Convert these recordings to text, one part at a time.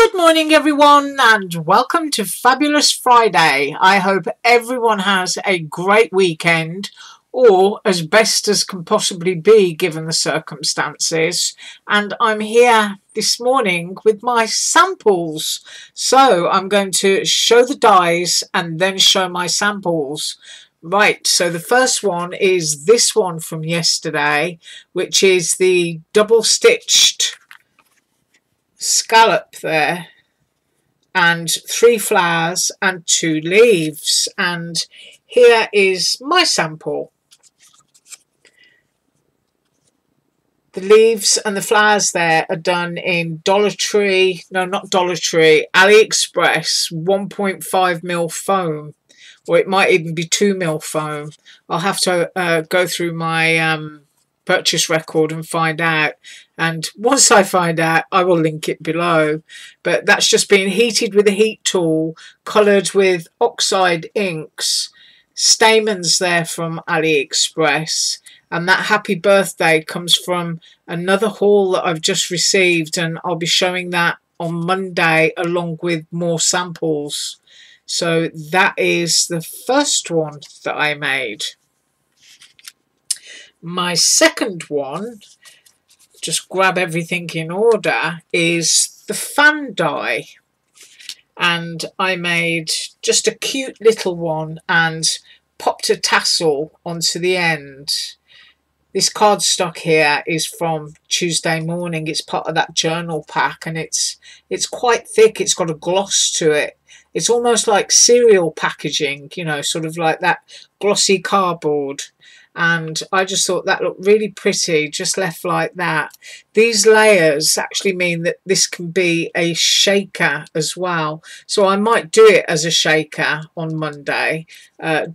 Good morning everyone and welcome to Fabulous Friday. I hope everyone has a great weekend, or as best as can possibly be given the circumstances. And I'm here this morning with my samples. So I'm going to show the dies and then show my samples. Right, so the first one is this one from yesterday, which is the double stitched scallop there, and 3 flowers and 2 leaves. And here is my sample. The leaves and the flowers there are done in Aliexpress 1.5mm foam, or it might even be 2mm foam. I'll have to go through my purchase record and find out, and once I find out I will link it below. But that's just been heated with a heat tool, coloured with oxide inks, stamens there from Aliexpress, and that happy birthday comes from another haul that I've just received, and I'll be showing that on Monday along with more samples. So that is the first one that I made. My second one, just grab everything in order, is the fan die. And I made just a cute little one and popped a tassel onto the end. This cardstock here is from Tuesday Morning. It's part of that journal pack, and it's quite thick. It's got a gloss to it. It's almost like cereal packaging, you know, sort of like that glossy cardboard. And I just thought that looked really pretty, just left like that. These layers actually mean that this can be a shaker as well. So I might do it as a shaker on Monday,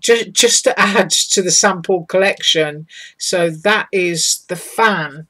just to add to the sample collection. So that is the fan.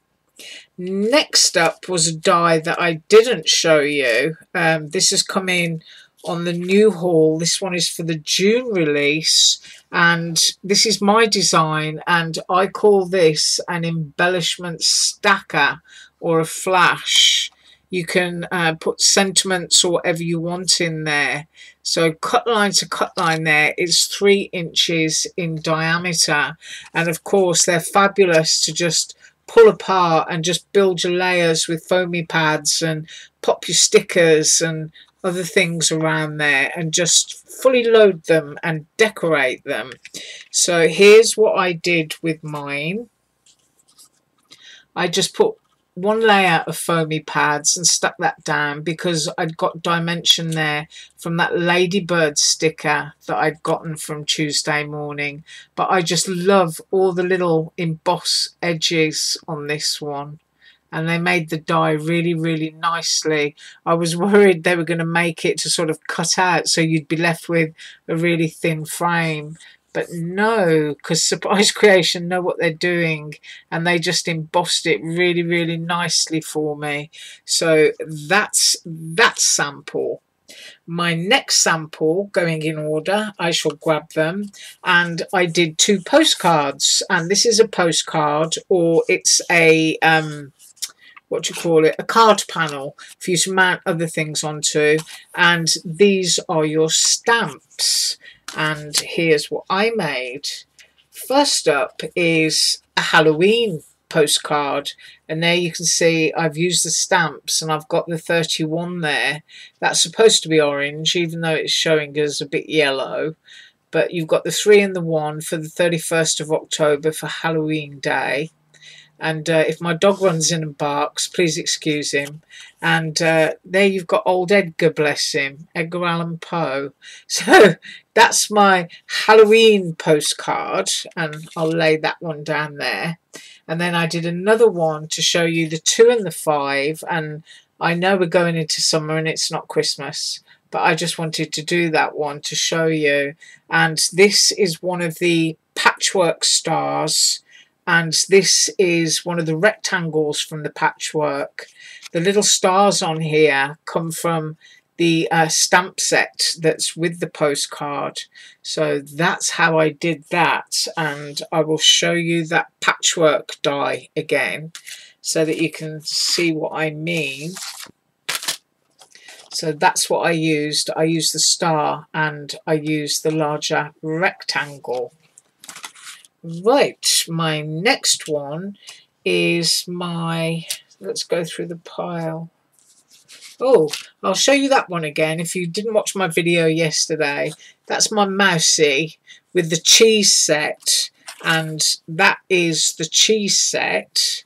Next up was a die that I didn't show you. This has come in on the new haul. This one is for the June release, and this is my design, and I call this an embellishment stacker or a flash. You can put sentiments or whatever you want in there. So cut line to cut line there is 3 inches in diameter, and of course they're fabulous to just pull apart and just build your layers with foamy pads and pop your stickers and other things around there and just fully load them and decorate them. So here's what I did with mine. I just put 1 layer of foamy pads and stuck that down because I'd got dimension there from that ladybird sticker that I'd gotten from Tuesday Morning. But I just love all the little emboss edges on this one, and they made the die really, really nicely. I was worried they were going to make it to sort of cut out, so you'd be left with a really thin frame. But no, because Surprise Creation know what they're doing, and they just embossed it really, really nicely for me. So that's that sample. My next sample, going in order, I shall grab them, and I did 2 postcards, and this is a postcard, or it's a what do you call it, a card panel for you to mount other things onto, and these are your stamps. And here's what I made. First up is a Halloween postcard, and there you can see I've used the stamps, and I've got the 31 there. That's supposed to be orange, even though it's showing as a bit yellow. But you've got the 3 and the 1 for the 31st of October for Halloween Day. And if my dog runs in and barks, please excuse him. And there you've got old Edgar, bless him, Edgar Allan Poe. So that's my Halloween postcard, and I'll lay that one down there. And then I did another one to show you the 2 and the 5. And I know we're going into summer and it's not Christmas, but I just wanted to do that one to show you. And this is one of the patchwork stars, and this is one of the rectangles from the patchwork. The little stars on here come from the stamp set that's with the postcard. So that's how I did that, and I will show you that patchwork die again so that you can see what I mean. So that's what I used. I used the star and I used the larger rectangle. Right, my next one is my, let's go through the pile. Oh, I'll show you that one again if you didn't watch my video yesterday. That's my mousey with the cheese set, and that is the cheese set.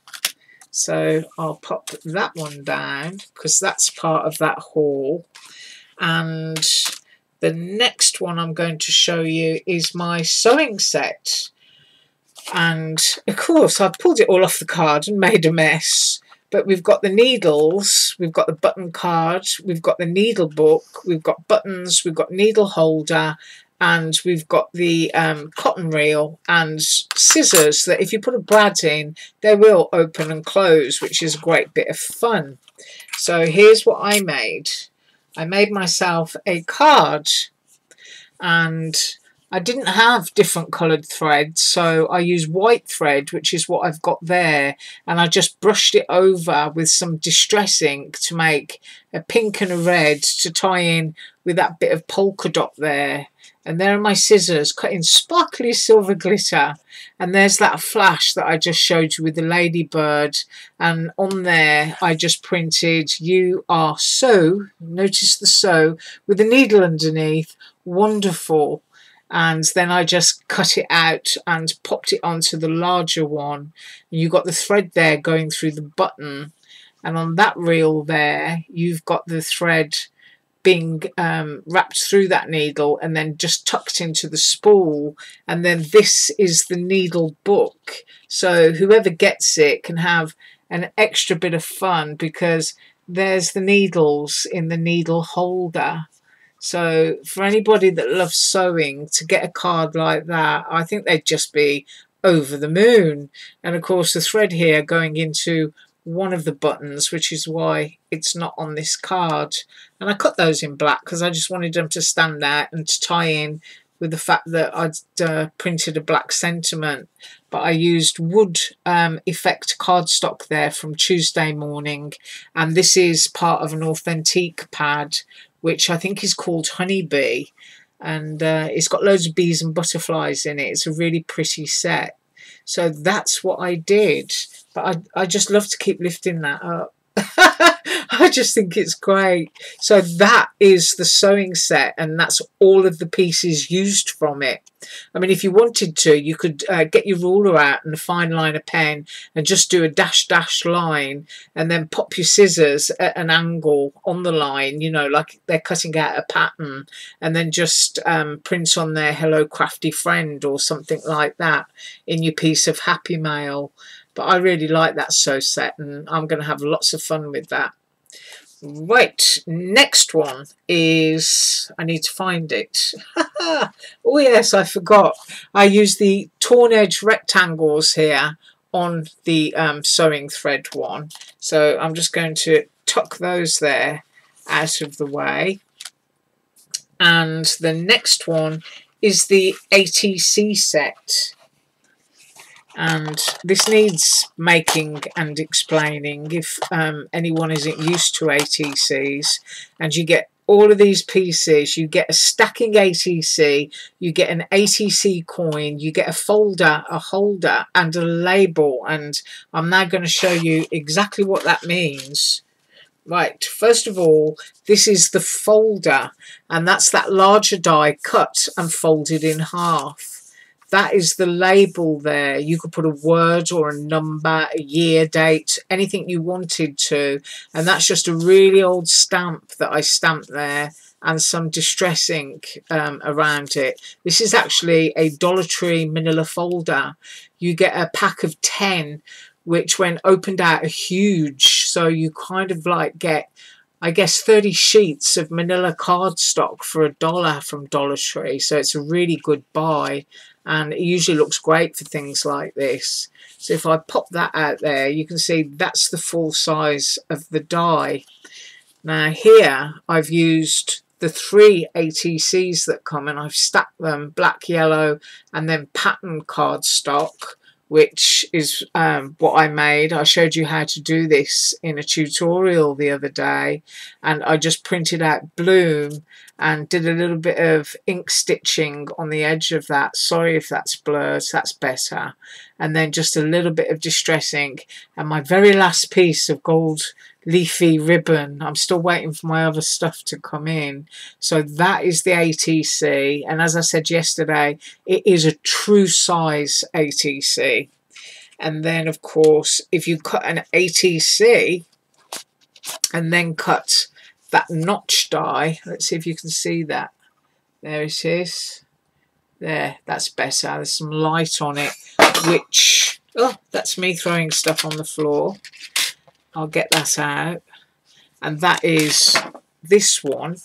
So I'll pop that one down because that's part of that haul. And the next one I'm going to show you is my sewing set. And of course I've pulled it all off the card and made a mess. But we've got the needles, we've got the button card, we've got the needle book, we've got buttons, we've got needle holder, and we've got the cotton reel and scissors that if you put a brad in, they will open and close, which is a great bit of fun. So here's what I made. I made myself a card, and I didn't have different coloured thread, so I used white thread, which is what I've got there, and I just brushed it over with some distress ink to make a pink and a red to tie in with that bit of polka dot there. And there are my scissors cut in sparkly silver glitter, and there's that flash that I just showed you with the ladybird, and on there I just printed "You are so," notice the "so" with the needle underneath, wonderful. And then I just cut it out and popped it onto the larger one. You got the thread there going through the button, and on that reel there you've got the thread being wrapped through that needle and then just tucked into the spool. And then this is the needle book, so whoever gets it can have an extra bit of fun because there's the needles in the needle holder. So for anybody that loves sewing, to get a card like that, I think they'd just be over the moon. And of course the thread here going into one of the buttons, which is why it's not on this card. And I cut those in black because I just wanted them to stand out and to tie in with the fact that I'd printed a black sentiment. But I used wood effect cardstock there from Tuesday Morning, and this is part of an authentic pad which I think is called Honeybee, and it's got loads of bees and butterflies in it. It's a really pretty set. So that's what I did, but I just love to keep lifting that up. I just think it's great. So that is the sewing set, and that's all of the pieces used from it. I mean, if you wanted to, you could get your ruler out and a fine liner pen and just do a dash line, and then pop your scissors at an angle on the line, you know, like they're cutting out a pattern, and then just print on there "Hello Crafty Friend" or something like that in your piece of Happy Mail. But I really like that sew set, and I'm going to have lots of fun with that. Right, next one is, I need to find it. Oh yes, I forgot. I use the torn edge rectangles here on the sewing thread one. So I'm just going to tuck those there out of the way. And the next one is the ATC set. And this needs making and explaining if anyone isn't used to ATCs. And you get all of these pieces. You get a stacking ATC, you get an ATC coin, you get a folder, a holder, and a label. And I'm now going to show you exactly what that means. Right, first of all, this is the folder, and that's that larger die cut and folded in half. That is the label there. You could put a word or a number, a year, date, anything you wanted to. And that's just a really old stamp that I stamped there, and some distress ink around it. This is actually a Dollar Tree manila folder. You get a pack of 10, which when opened out are huge. So you kind of like get, I guess, 30 sheets of manila cardstock for $1 from Dollar Tree. So it's a really good buy. And it usually looks great for things like this. So if I pop that out there, you can see that's the full size of the die. Now here I've used the 3 ATCs that come, and I've stacked them black, yellow, and then pattern cardstock which is what I made. I showed you how to do this in a tutorial the other day, and I just printed out bloom and did a little bit of ink stitching on the edge of that. Sorry if that's blurred, that's better. And then just a little bit of distress ink, and my very last piece of gold leafy ribbon. I'm still waiting for my other stuff to come in. So that is the ATC, and as I said yesterday, it is a true size ATC. And then of course, if you cut an ATC and then cut that notch die, let's see if you can see that. There it is. There, that's better. There's some light on it, which, oh, that's me throwing stuff on the floor. I'll get that out. And that is this one.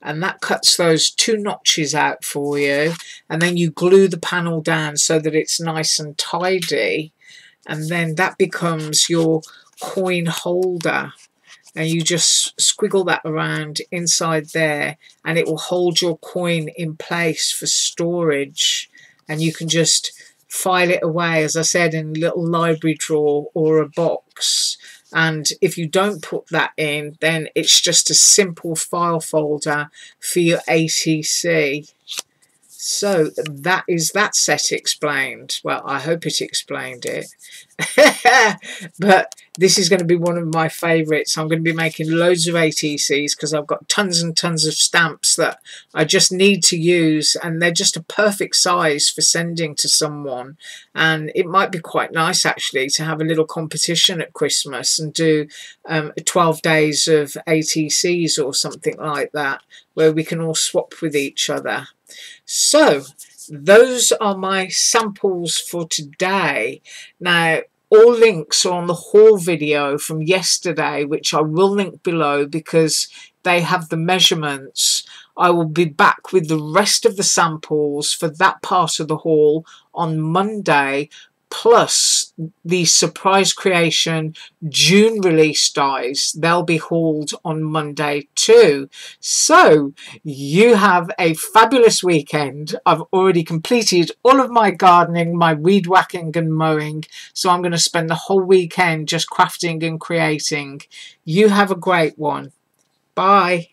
And that cuts those two notches out for you. And then you glue the panel down so that it's nice and tidy. And then that becomes your coin holder. And you just squiggle that around inside there, and it will hold your coin in place for storage. And you can just file it away, as I said, in a little library drawer or a box. And if you don't put that in, then it's just a simple file folder for your ATC. So that is that set explained. Well, I hope it explained it. But this is going to be one of my favourites. I'm going to be making loads of ATCs because I've got tons and tons of stamps that I just need to use, and they're just a perfect size for sending to someone. And it might be quite nice actually to have a little competition at Christmas and do 12 days of ATCs or something like that, where we can all swap with each other. So those are my samples for today. Now, all links are on the haul video from yesterday, which I will link below because they have the measurements. I will be back with the rest of the samples for that part of the haul on Monday, plus the surprise creation June release dies. They'll be hauled on Monday too. So you have a fabulous weekend. I've already completed all of my gardening, my weed whacking and mowing, so I'm going to spend the whole weekend just crafting and creating. You have a great one. Bye.